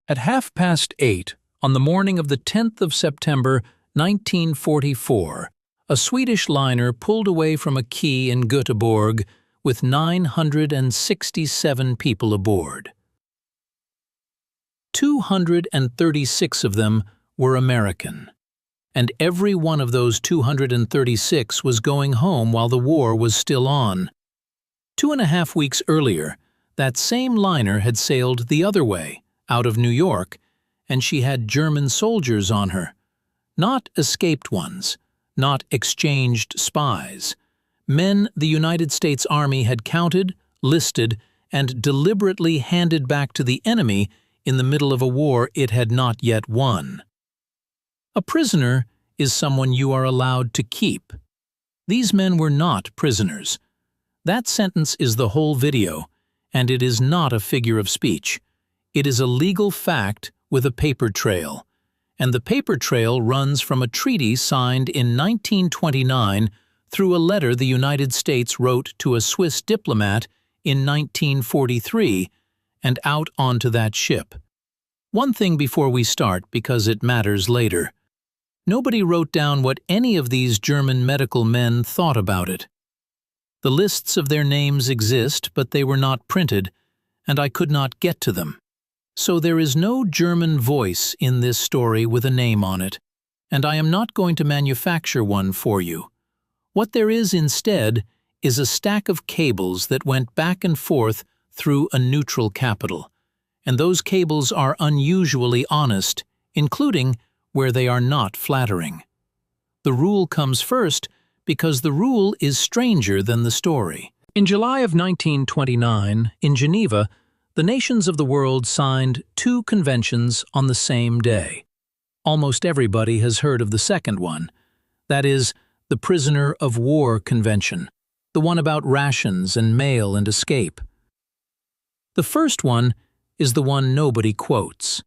At 8:30 on the morning of the 10th of September, 1944, a Swedish liner pulled away from a quay in Göteborg with 967 people aboard. 236 of them were American, and every one of those 236 was going home while the war was still on. 2.5 weeks earlier, that same liner had sailed the other way, out of New York, and she had German soldiers on her. Not escaped ones, not exchanged spies. Men the United States Army had counted, listed, and deliberately handed back to the enemy in the middle of a war it had not yet won. A prisoner is someone you are allowed to keep. These men were not prisoners. That sentence is the whole video, and it is not a figure of speech. It is a legal fact with a paper trail, and the paper trail runs from a treaty signed in 1929 through a letter the United States wrote to a Swiss diplomat in 1943 and out onto that ship. One thing before we start, because it matters later. Nobody wrote down what any of these German medical men thought about it. The lists of their names exist, but they were not printed, and I could not get to them. So there is no German voice in this story with a name on it, and I am not going to manufacture one for you. What there is instead is a stack of cables that went back and forth through a neutral capital, and those cables are unusually honest, including where they are not flattering. The rule comes first because the rule is stranger than the story. In July of 1929, in Geneva, the nations of the world signed 2 conventions on the same day. Almost everybody has heard of the second one. That is, the Prisoner of War Convention, the one about rations and mail and escape. The first one is the one nobody quotes.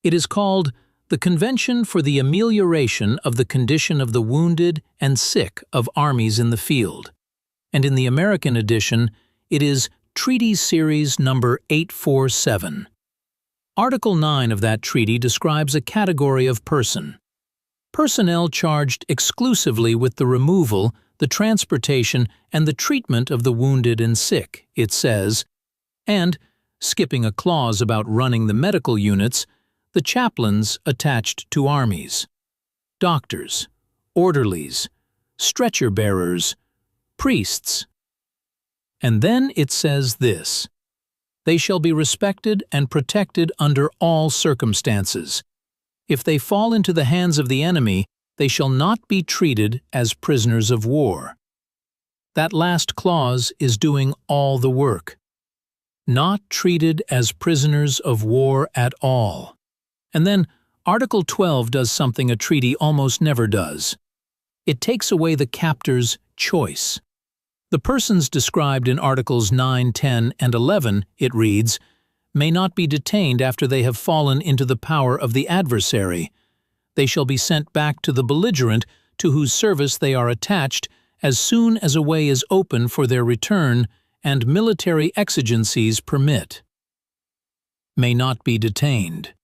It is called the Convention for the Amelioration of the Condition of the Wounded and Sick of Armies in the Field, and in the American edition, it is Treaty Series number 847. Article 9 of that treaty describes a category of person. Personnel charged exclusively with the removal, the transportation, and the treatment of the wounded and sick, it says, and, skipping a clause about running the medical units, the chaplains attached to armies, doctors, orderlies, stretcher-bearers, priests. And then it says this: they shall be respected and protected under all circumstances. If they fall into the hands of the enemy, they shall not be treated as prisoners of war. That last clause is doing all the work. Not treated as prisoners of war at all. And then Article 12 does something a treaty almost never does. It takes away the captor's choice. The persons described in Articles 9, 10, and 11, it reads, may not be detained after they have fallen into the power of the adversary. They shall be sent back to the belligerent to whose service they are attached as soon as a way is open for their return and military exigencies permit. May not be detained.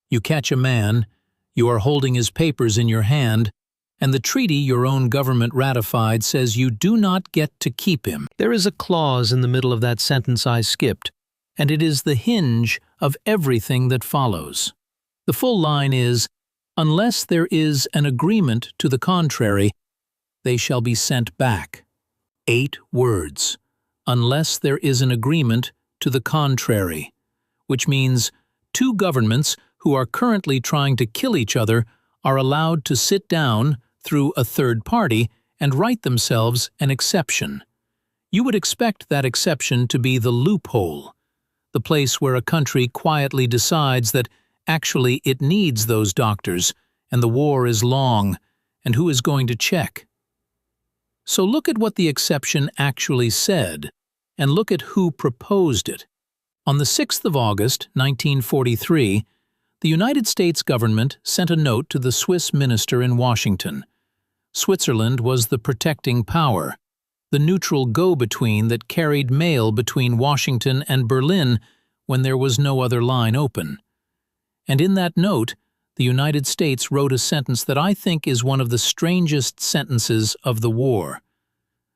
You catch a man, you are holding his papers in your hand, and the treaty your own government ratified says you do not get to keep him. There is a clause in the middle of that sentence I skipped, and it is the hinge of everything that follows. The full line is, unless there is an agreement to the contrary, they shall be sent back. 8 words. Unless there is an agreement to the contrary, which means 2 governments who are currently trying to kill each other are allowed to sit down through a third party and write themselves an exception. You would expect that exception to be the loophole, the place where a country quietly decides that actually it needs those doctors and the war is long, and who is going to check? So look at what the exception actually said, and look at who proposed it. On the 6th of August, 1943, the United States government sent a note to the Swiss minister in Washington. Switzerland was the protecting power, the neutral go-between that carried mail between Washington and Berlin when there was no other line open. And in that note, the United States wrote a sentence that I think is one of the strangest sentences of the war.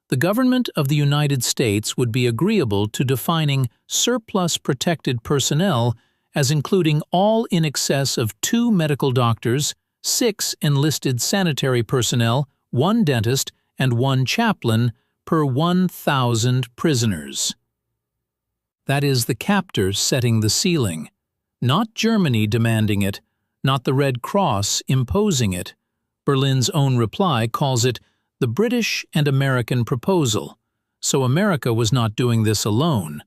The government of the United States would be agreeable to defining surplus protected personnel as including all in excess of 2 medical doctors, 6 enlisted sanitary personnel, 1 dentist, and 1 chaplain per 1,000 prisoners. That is the captor setting the ceiling, not Germany demanding it, not the Red Cross imposing it. Berlin's own reply calls it the British and American proposal, so America was not doing this alone.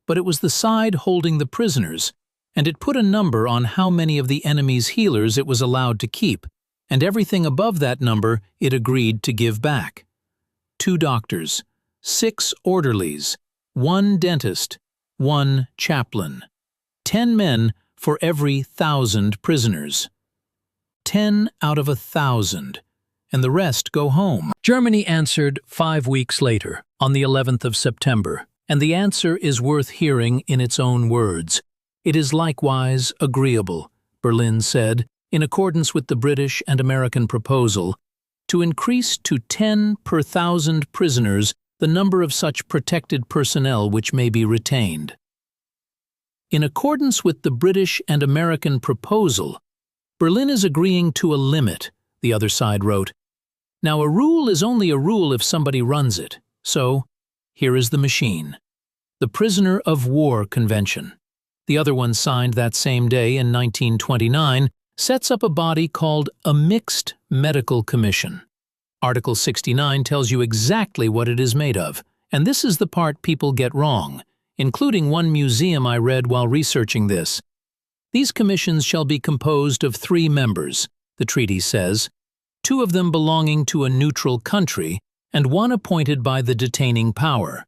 But it was the side holding the prisoners, and it put a number on how many of the enemy's healers it was allowed to keep, and everything above that number it agreed to give back. 2 doctors, 6 orderlies, 1 dentist, 1 chaplain. 10 men for every 1,000 prisoners. 10 out of 1,000, and the rest go home. Germany answered 5 weeks later, on the 11th of September, and the answer is worth hearing in its own words. It is likewise agreeable, Berlin said, in accordance with the British and American proposal, to increase to 10 per 1,000 prisoners the number of such protected personnel which may be retained. In accordance with the British and American proposal, Berlin is agreeing to a limit, the other side wrote. Now, a rule is only a rule if somebody runs it, so here is the machine. The Prisoner of War Convention, the other one signed that same day in 1929, sets up a body called a Mixed Medical Commission. Article 69 tells you exactly what it is made of, and this is the part people get wrong, including one museum I read while researching this. These commissions shall be composed of 3 members, the treaty says, 2 of them belonging to a neutral country and 1 appointed by the detaining power.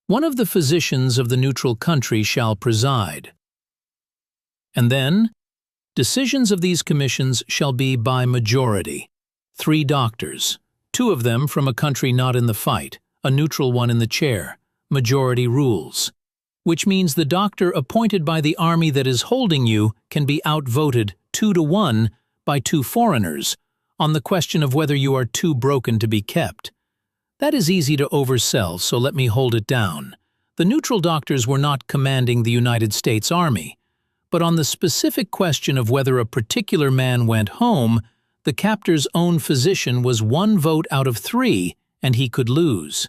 1 of the physicians of the neutral country shall preside. And then, decisions of these commissions shall be by majority. 3 doctors, 2 of them from a country not in the fight, a neutral one in the chair. Majority rules, which means the doctor appointed by the army that is holding you can be outvoted 2 to 1 by 2 foreigners on the question of whether you are too broken to be kept. That is easy to oversell, so let me hold it down. The neutral doctors were not commanding the United States Army, but on the specific question of whether a particular man went home, the captor's own physician was 1 vote out of 3, and he could lose.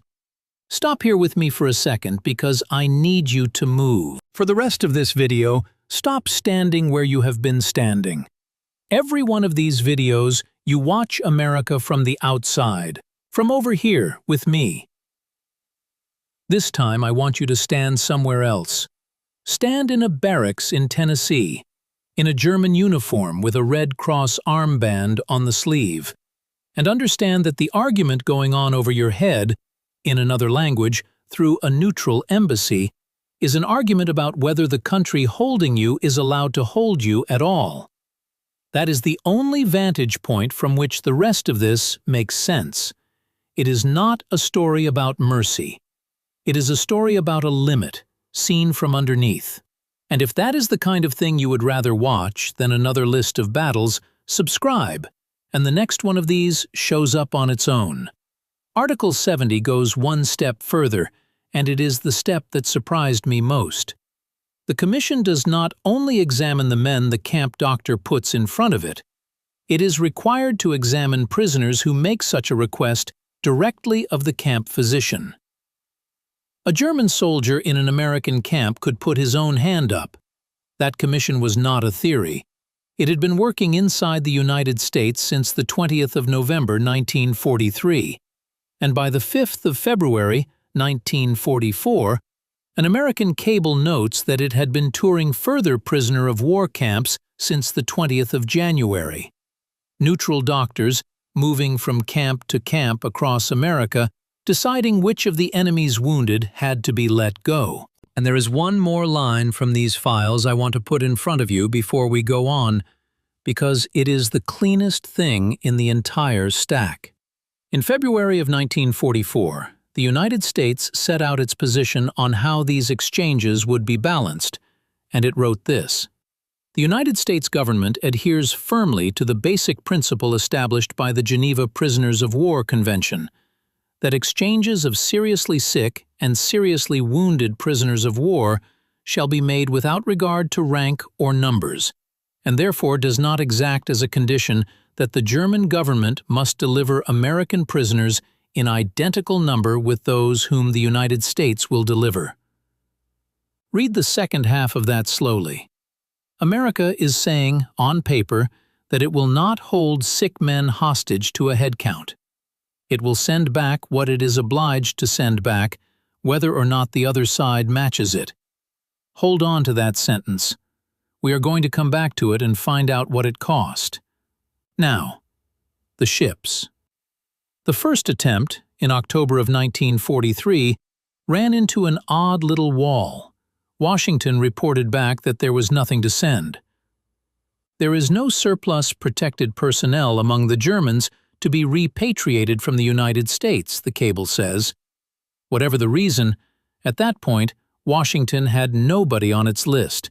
Stop here with me for a second because I need you to move. For the rest of this video, stop standing where you have been standing. Every one of these videos, you watch America from the outside, from over here with me. This time I want you to stand somewhere else. Stand in a barracks in Tennessee, in a German uniform with a Red Cross armband on the sleeve, and understand that the argument going on over your head, in another language, through a neutral embassy, is an argument about whether the country holding you is allowed to hold you at all. That is the only vantage point from which the rest of this makes sense. It is not a story about mercy. It is a story about a limit, seen from underneath. And if that is the kind of thing you would rather watch than another list of battles, subscribe, and the next one of these shows up on its own. Article 70 goes 1 step further, and it is the step that surprised me most. The Commission does not only examine the men the camp doctor puts in front of it, it is required to examine prisoners who make such a request directly of the camp physician. A German soldier in an American camp could put his own hand up. That commission was not a theory. It had been working inside the United States since the 20th of November 1943. And by the 5th of February, 1944, an American cable notes that it had been touring further prisoner of war camps since the 20th of January. Neutral doctors, moving from camp to camp across America, deciding which of the enemy's wounded had to be let go. And there is one more line from these files I want to put in front of you before we go on, because it is the cleanest thing in the entire stack. In February of 1944, the United States set out its position on how these exchanges would be balanced, and it wrote this: The United States government adheres firmly to the basic principle established by the Geneva Prisoners of War Convention, that exchanges of seriously sick and seriously wounded prisoners of war shall be made without regard to rank or numbers, and therefore does not exact as a condition that the German government must deliver American prisoners in identical number with those whom the United States will deliver. Read the second half of that slowly. America is saying, on paper, that it will not hold sick men hostage to a head count. It will send back what it is obliged to send back, whether or not the other side matches it. Hold on to that sentence. We are going to come back to it and find out what it cost. Now, the ships. The first attempt, in October of 1943, ran into an odd little wall. Washington reported back that there was nothing to send. There is no surplus protected personnel among the Germans to be repatriated from the United States, the cable says. Whatever the reason, at that point, Washington had nobody on its list.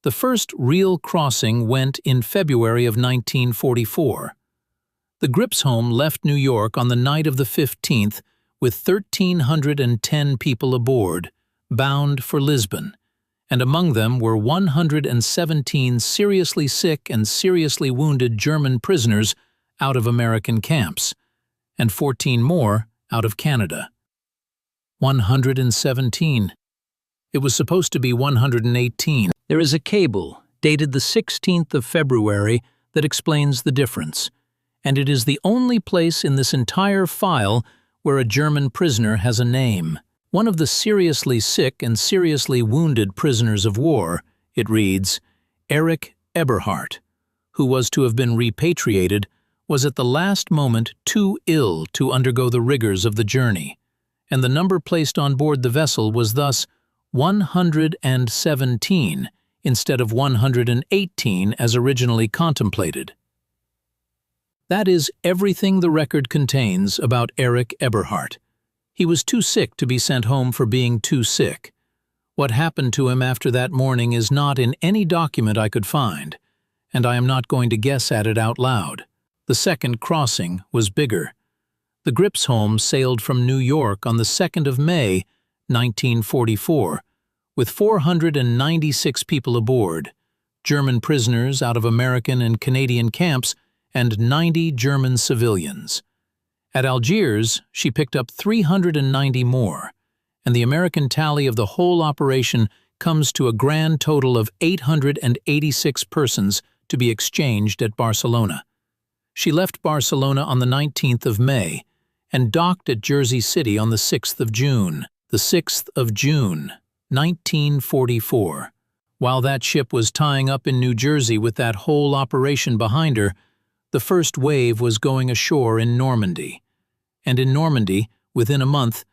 The first real crossing went in February of 1944. The Gripsholm left New York on the night of the 15th with 1,310 people aboard, bound for Lisbon, and among them were 117 seriously sick and seriously wounded German prisoners out of American camps, and 14 more out of Canada. 117. It was supposed to be 118. There is a cable, dated the 16th of February, that explains the difference, and it is the only place in this entire file where a German prisoner has a name. One of the seriously sick and seriously wounded prisoners of war, it reads, Erich Eberhardt, who was to have been repatriated, was at the last moment too ill to undergo the rigors of the journey, and the number placed on board the vessel was thus 117 instead of 118 as originally contemplated. That is everything the record contains about Erich Eberhardt. He was too sick to be sent home for being too sick. What happened to him after that morning is not in any document I could find, and I am not going to guess at it out loud. The second crossing was bigger. The Gripsholm sailed from New York on the 2nd of May, 1944, with 496 people aboard, German prisoners out of American and Canadian camps, and 90 German civilians. At Algiers, she picked up 390 more, and the American tally of the whole operation comes to a grand total of 886 persons to be exchanged at Barcelona. She left Barcelona on the 19th of May and docked at Jersey City on the 6th of June. The 6th of June, 1944. While that ship was tying up in New Jersey with that whole operation behind her, the first wave was going ashore in Normandy. And in Normandy, within a month,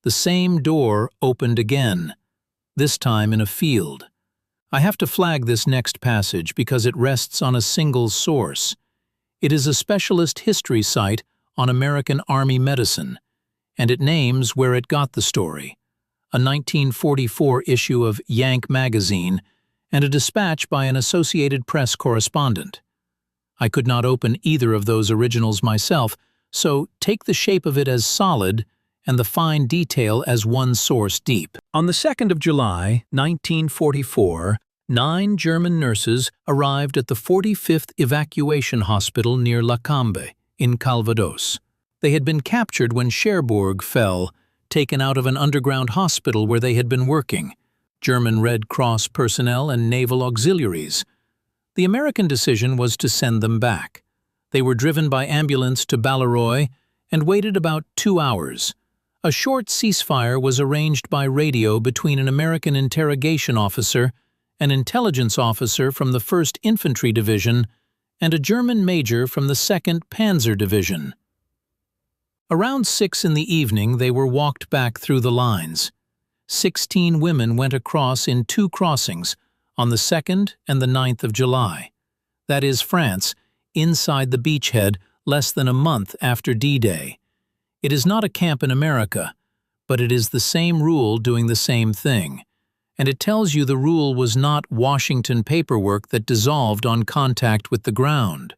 the same door opened again, this time in a field. I have to flag this next passage because it rests on a single source. It is a specialist history site on American Army medicine, and it names where it got the story, a 1944 issue of Yank magazine and a dispatch by an Associated Press correspondent. I could not open either of those originals myself, so take the shape of it as solid and the fine detail as one source deep. On the 2nd of July, 1944, 9 German nurses arrived at the 45th Evacuation Hospital near Cambe, in Calvados. They had been captured when Cherbourg fell, taken out of an underground hospital where they had been working, German Red Cross personnel and naval auxiliaries. The American decision was to send them back. They were driven by ambulance to Balleroy and waited about 2 hours. A short ceasefire was arranged by radio between an American interrogation officer, an intelligence officer from the 1st Infantry Division, and a German major from the 2nd Panzer Division. Around 6 in the evening they were walked back through the lines. 16 women went across in 2 crossings, on the 2nd and the 9th of July. That is France, inside the beachhead less than a month after D-Day. It is not a camp in America, but it is the same rule doing the same thing, and it tells you the rule was not Washington paperwork that dissolved on contact with the ground.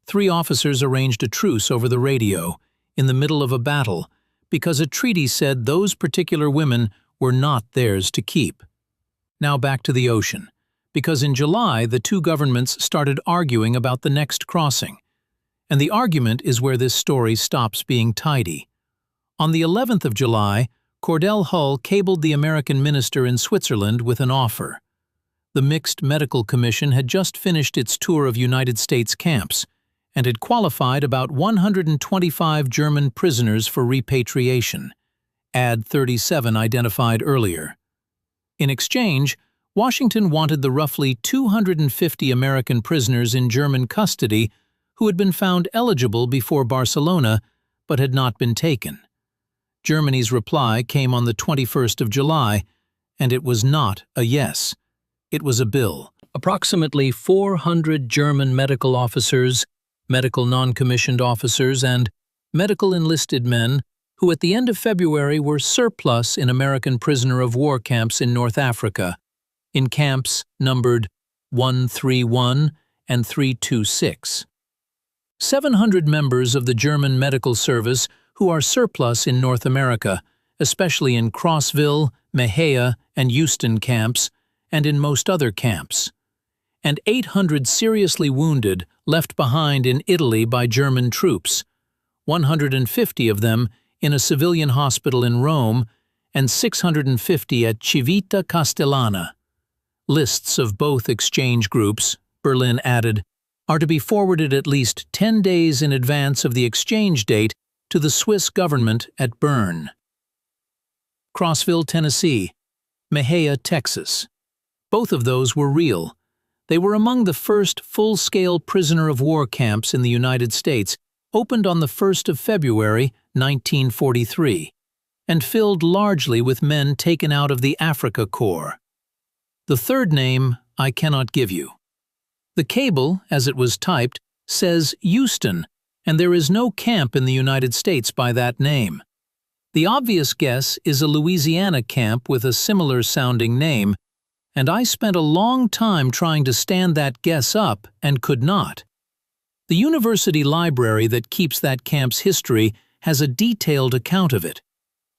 3 officers arranged a truce over the radio, in the middle of a battle, because a treaty said those particular women were not theirs to keep. Now back to the ocean, because in July the 2 governments started arguing about the next crossing. And the argument is where this story stops being tidy. On the 11th of July, Cordell Hull cabled the American minister in Switzerland with an offer. The Mixed Medical Commission had just finished its tour of United States camps and had qualified about 125 German prisoners for repatriation, add 37 identified earlier. In exchange, Washington wanted the roughly 250 American prisoners in German custody who had been found eligible before Barcelona but had not been taken. Germany's reply came on the 21st of July, and it was not a yes. It was a bill. Approximately 400 German medical officers, medical non-commissioned officers, and medical enlisted men who at the end of February were surplus in American prisoner of war camps in North Africa, in camps numbered 131 and 326. 700 members of the German medical service who are surplus in North America, especially in Crossville, Mexia, and Euston camps, and in most other camps. And 800 seriously wounded left behind in Italy by German troops, 150 of them in a civilian hospital in Rome, and 650 at Civita Castellana. Lists of both exchange groups, Berlin added, are to be forwarded at least 10 days in advance of the exchange date to the Swiss government at Bern. Crossville, Tennessee, Mexia, Texas. Both of those were real. They were among the first full-scale prisoner of war camps in the United States, opened on the 1st of February, 1943, and filled largely with men taken out of the Africa Corps. The third name I cannot give you. The cable, as it was typed, says Euston, and there is no camp in the United States by that name. The obvious guess is a Louisiana camp with a similar-sounding name, and I spent a long time trying to stand that guess up and could not. The university library that keeps that camp's history has a detailed account of it,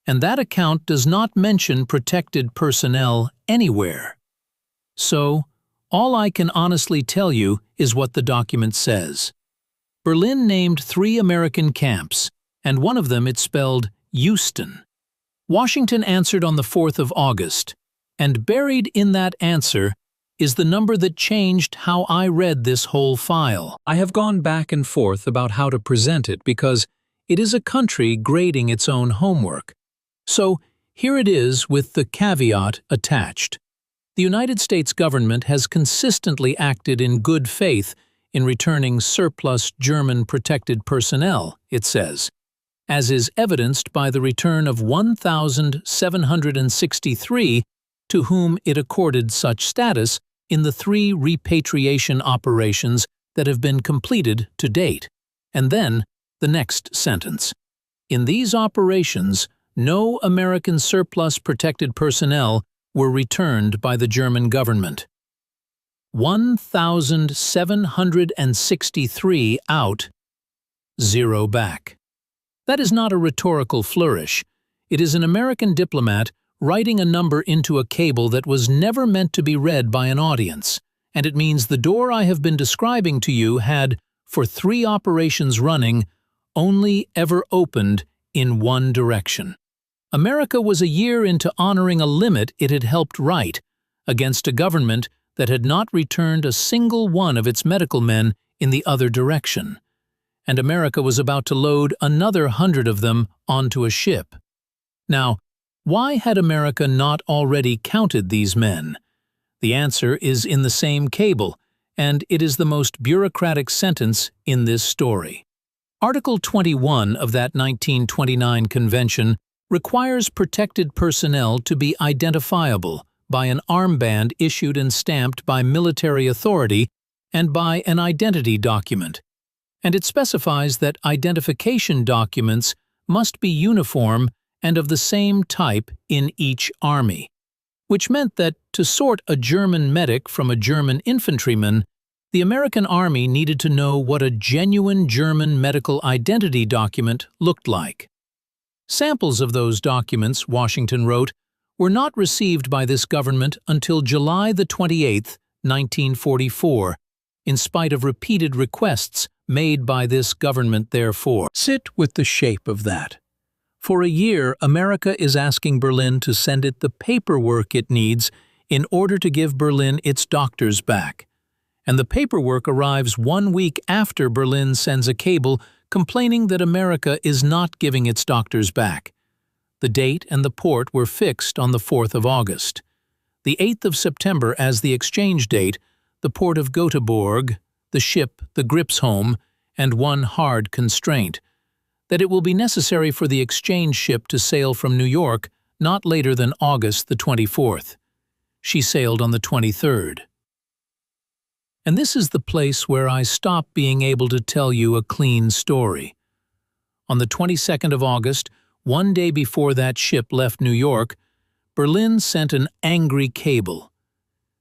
and that account does not mention protected personnel anywhere. So, all I can honestly tell you is what the document says. Berlin named 3 American camps, and one of them it spelled Euston. Washington answered on the 4th of August, and buried in that answer is the number that changed how I read this whole file. I have gone back and forth about how to present it because it is a country grading its own homework. So here it is with the caveat attached. The United States government has consistently acted in good faith in returning surplus German protected personnel, it says, as is evidenced by the return of 1,763 to whom it accorded such status in the 3 repatriation operations that have been completed to date. And then, the next sentence. In these operations, no American surplus protected personnel were returned by the German government. 1,763 out, 0 back. That is not a rhetorical flourish. It is an American diplomat writing a number into a cable that was never meant to be read by an audience, and it means the door I have been describing to you had, for 3 operations running, only ever opened in one direction. America was a year into honoring a limit it had helped write, against a government that had not returned a single one of its medical men in the other direction, and America was about to load another 100 of them onto a ship. Now, why had America not already counted these men? The answer is in the same cable, and it is the most bureaucratic sentence in this story. Article 21 of that 1929 convention requires protected personnel to be identifiable by an armband issued and stamped by military authority and by an identity document, and it specifies that identification documents must be uniform and of the same type in each army. which meant that to sort a German medic from a German infantryman, the American Army needed to know what a genuine German medical identity document looked like. Samples of those documents, Washington wrote, were not received by this government until July the 28th, 1944, in spite of repeated requests made by this government therefore. Sit with the shape of that. For a year, America is asking Berlin to send it the paperwork it needs in order to give Berlin its doctors back. And the paperwork arrives 1 week after Berlin sends a cable complaining that America is not giving its doctors back. The date and the port were fixed on the 4th of August. The 8th of September as the exchange date, the port of Göteborg, the ship, the Gripsholm, and one hard constraint, that it will be necessary for the exchange ship to sail from New York not later than August the 24th. She sailed on the 23rd. And this is the place where I stop being able to tell you a clean story. On the 22nd of August, 1 day before that ship left New York, Berlin sent an angry cable.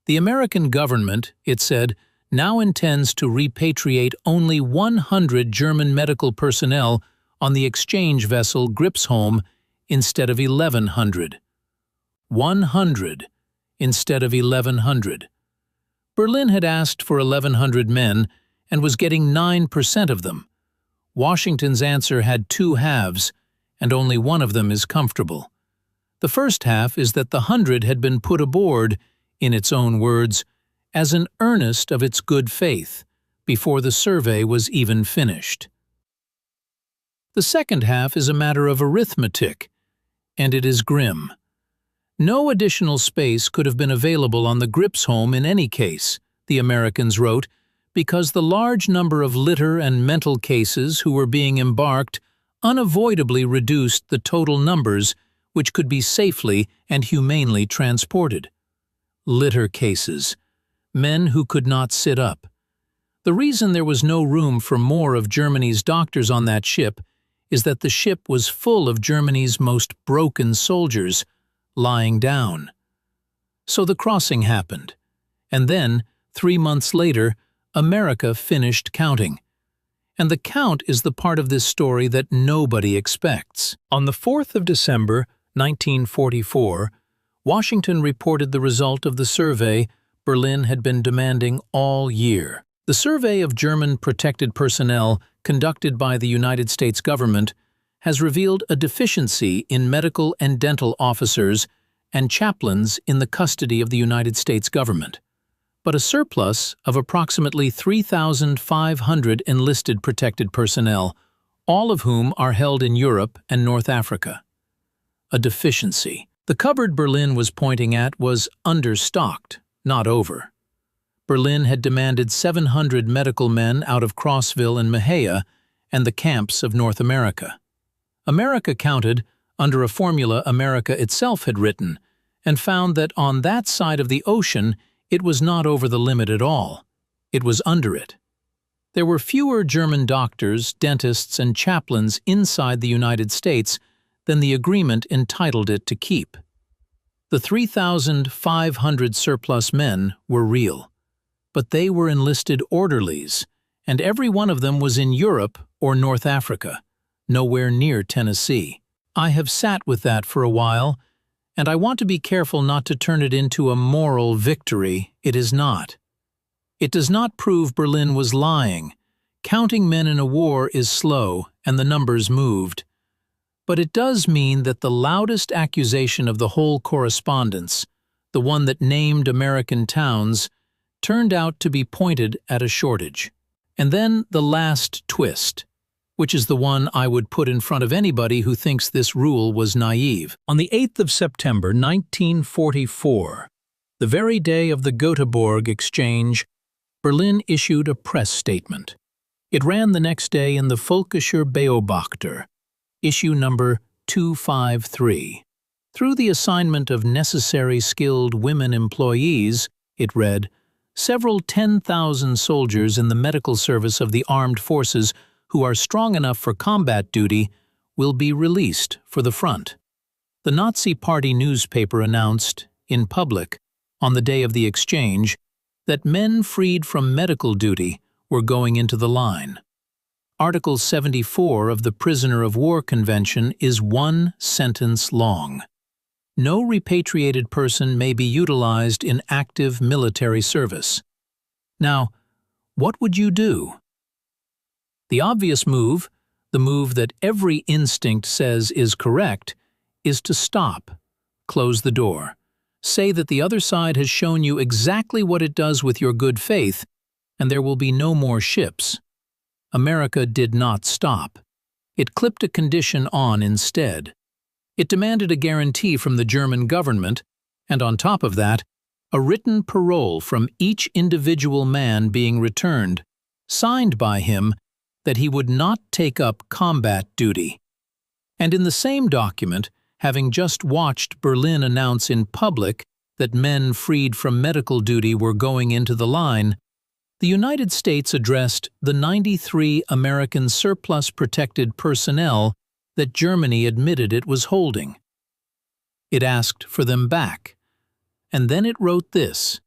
The American government, it said, now intends to repatriate only 100 German medical personnel on the exchange vessel Gripsholm instead of 1,100. 100 instead of 1,100. Berlin had asked for 1,100 men and was getting 9% of them. Washington's answer had two halves, and only one of them is comfortable. The first half is that the 100 had been put aboard, in its own words, as an earnest of its good faith, before the survey was even finished. The second half is a matter of arithmetic, and it is grim. No additional space could have been available on the Gripsholm in any case, the Americans wrote, because the large number of litter and mental cases who were being embarked unavoidably reduced the total numbers which could be safely and humanely transported. Litter cases. Men who could not sit up. The reason there was no room for more of Germany's doctors on that ship is that the ship was full of Germany's most broken soldiers, lying down. So the crossing happened, and then, 3 months later, America finished counting. And the count is the part of this story that nobody expects. On the 4th of December, 1944, Washington reported the result of the survey Berlin had been demanding all year. The survey of German protected personnel conducted by the United States government has revealed a deficiency in medical and dental officers and chaplains in the custody of the United States government, but a surplus of approximately 3,500 enlisted protected personnel, all of whom are held in Europe and North Africa. A deficiency. The cupboard Berlin was pointing at was understocked, not over. Berlin had demanded 700 medical men out of Crossville and Mexia and the camps of North America. America counted, under a formula America itself had written, and found that on that side of the ocean it was not over the limit at all. It was under it. There were fewer German doctors, dentists, and chaplains inside the United States than the agreement entitled it to keep. The 3,500 surplus men were real, but they were enlisted orderlies, and every one of them was in Europe or North Africa, nowhere near Tennessee. I have sat with that for a while, and I want to be careful not to turn it into a moral victory. It is not. It does not prove Berlin was lying. Counting men in a war is slow, and the numbers moved. But it does mean that the loudest accusation of the whole correspondence, the one that named American towns, turned out to be pointed at a shortage. And then the last twist, which is the one I would put in front of anybody who thinks this rule was naive. On the 8th of September 1944, the very day of the Göteborg exchange, Berlin issued a press statement. It ran the next day in the Völkischer Beobachter, issue number 253. Through the assignment of necessary skilled women employees, it read, several 10,000 soldiers in the medical service of the armed forces who are strong enough for combat duty will be released for the front. The Nazi Party newspaper announced, in public, on the day of the exchange, that men freed from medical duty were going into the line. Article 74 of the Prisoner of War Convention is one sentence long. No repatriated person may be utilized in active military service. Now, what would you do? The obvious move, the move that every instinct says is correct, is to stop, close the door, say that the other side has shown you exactly what it does with your good faith, and there will be no more ships. America did not stop. It clipped a condition on instead. It demanded a guarantee from the German government, and on top of that, a written parole from each individual man being returned, signed by him, that he would not take up combat duty. And in the same document, having just watched Berlin announce in public that men freed from medical duty were going into the line, the United States addressed the 93 American surplus-protected personnel that Germany admitted it was holding. It asked for them back, and then it wrote this.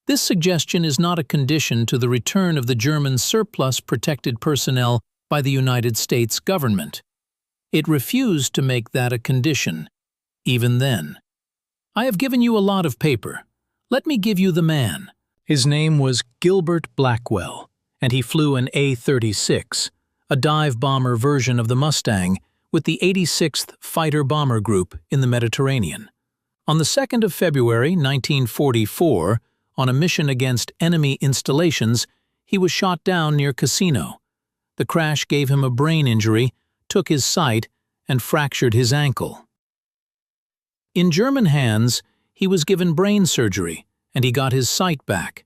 This suggestion is not a condition to the return of the German surplus-protected personnel by the United States government. It refused to make that a condition, even then. I have given you a lot of paper. Let me give you the man. His name was Gilbert Blackwell, and he flew an A-36, a dive bomber version of the Mustang, with the 86th Fighter Bomber Group in the Mediterranean. On the 2nd of February 1944, on a mission against enemy installations, he was shot down near Cassino. The crash gave him a brain injury, took his sight, and fractured his ankle. In German hands, he was given brain surgery, and he got his sight back.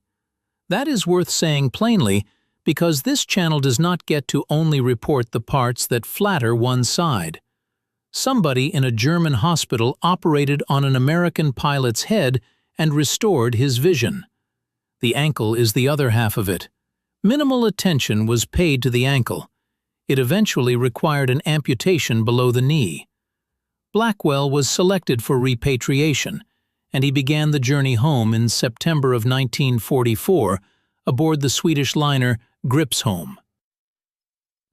That is worth saying plainly, because this channel does not get to only report the parts that flatter one side. Somebody in a German hospital operated on an American pilot's head and restored his vision. The ankle is the other half of it. Minimal attention was paid to the ankle. It eventually required an amputation below the knee. Blackwell was selected for repatriation, and he began the journey home in September of 1944 aboard the Swedish liner Gripsholm.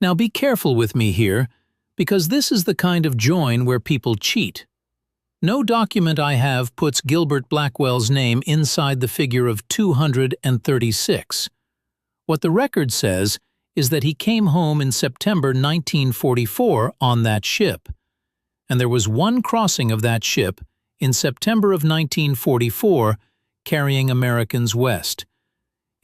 Now be careful with me here, because this is the kind of join where people cheat. No document I have puts Gilbert Blackwell's name inside the figure of 236. What the record says is that he came home in September 1944 on that ship, and there was one crossing of that ship in September of 1944 carrying Americans west.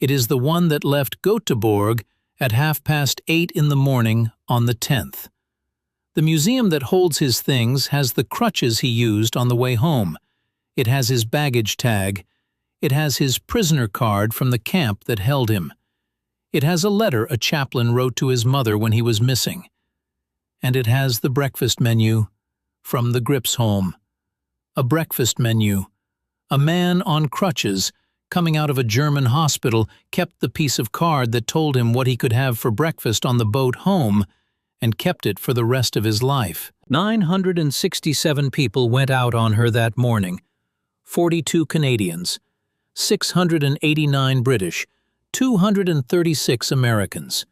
It is the one that left Göteborg at 8:30 in the morning on the 10th. The museum that holds his things has the crutches he used on the way home. It has his baggage tag. It has his prisoner card from the camp that held him. It has a letter a chaplain wrote to his mother when he was missing. And it has the breakfast menu from the Gripsholm. A breakfast menu. A man on crutches, coming out of a German hospital, kept the piece of card that told him what he could have for breakfast on the boat home, and kept it for the rest of his life. 967 people went out on her that morning. 42 Canadians, 689 British, 236 Americans.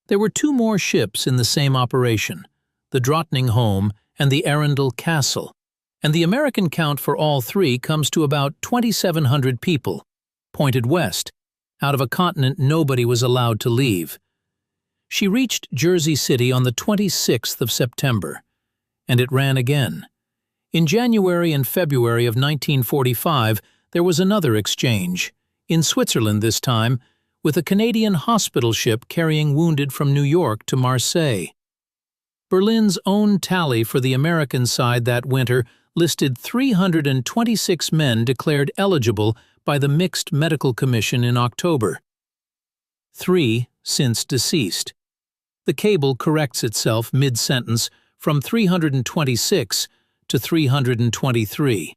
There were two more ships in the same operation, the Drottningholm and the Arundel Castle, and the American count for all three comes to about 2,700 people, pointed west, out of a continent nobody was allowed to leave. She reached Jersey City on the 26th of September, and it ran again. In January and February of 1945, there was another exchange, in Switzerland this time, with a Canadian hospital ship carrying wounded from New York to Marseille. Berlin's own tally for the American side that winter listed 326 men declared eligible by the Mixed Medical Commission in October. 3 since deceased. The cable corrects itself mid-sentence from 326 to 323.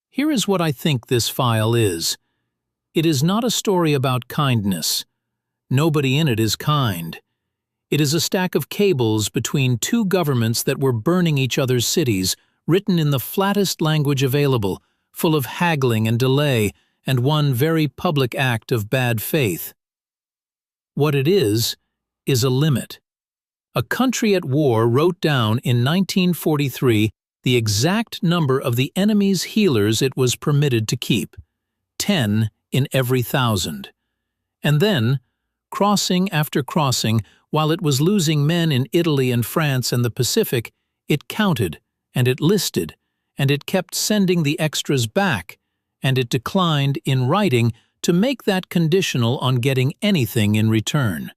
Here is what I think this file is. It is not a story about kindness. Nobody in it is kind. It is a stack of cables between two governments that were burning each other's cities, written in the flattest language available, full of haggling and delay, and one very public act of bad faith. What it is a limit. A country at war wrote down in 1943 the exact number of the enemy's healers it was permitted to keep, 10 in every 1,000. And then, crossing after crossing, while it was losing men in Italy and France and the Pacific, it counted, and it listed, and it kept sending the extras back, and it declined in writing to make that conditional on getting anything in return.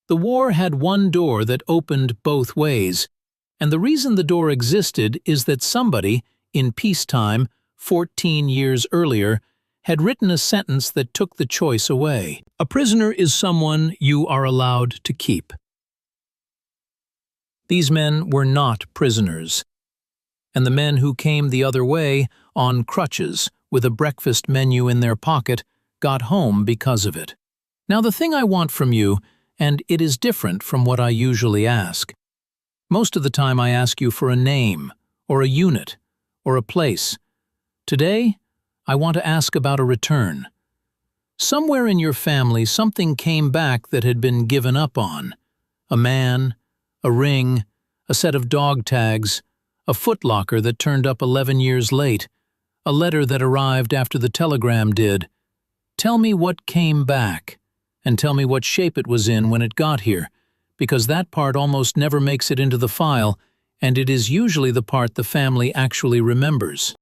The war had one door that opened both ways, and the reason the door existed is that somebody, in peacetime, 14 years earlier, had written a sentence that took the choice away. A prisoner is someone you are allowed to keep. These men were not prisoners, and the men who came the other way, on crutches, with a breakfast menu in their pocket, got home because of it. Now the thing I want from you, and it is different from what I usually ask. Most of the time I ask you for a name, or a unit, or a place. Today, I want to ask about a return. Somewhere in your family something came back that had been given up on. A man, a ring, a set of dog tags, a footlocker that turned up 11 years late, a letter that arrived after the telegram did. Tell me what came back, and tell me what shape it was in when it got here, because that part almost never makes it into the file, and it is usually the part the family actually remembers.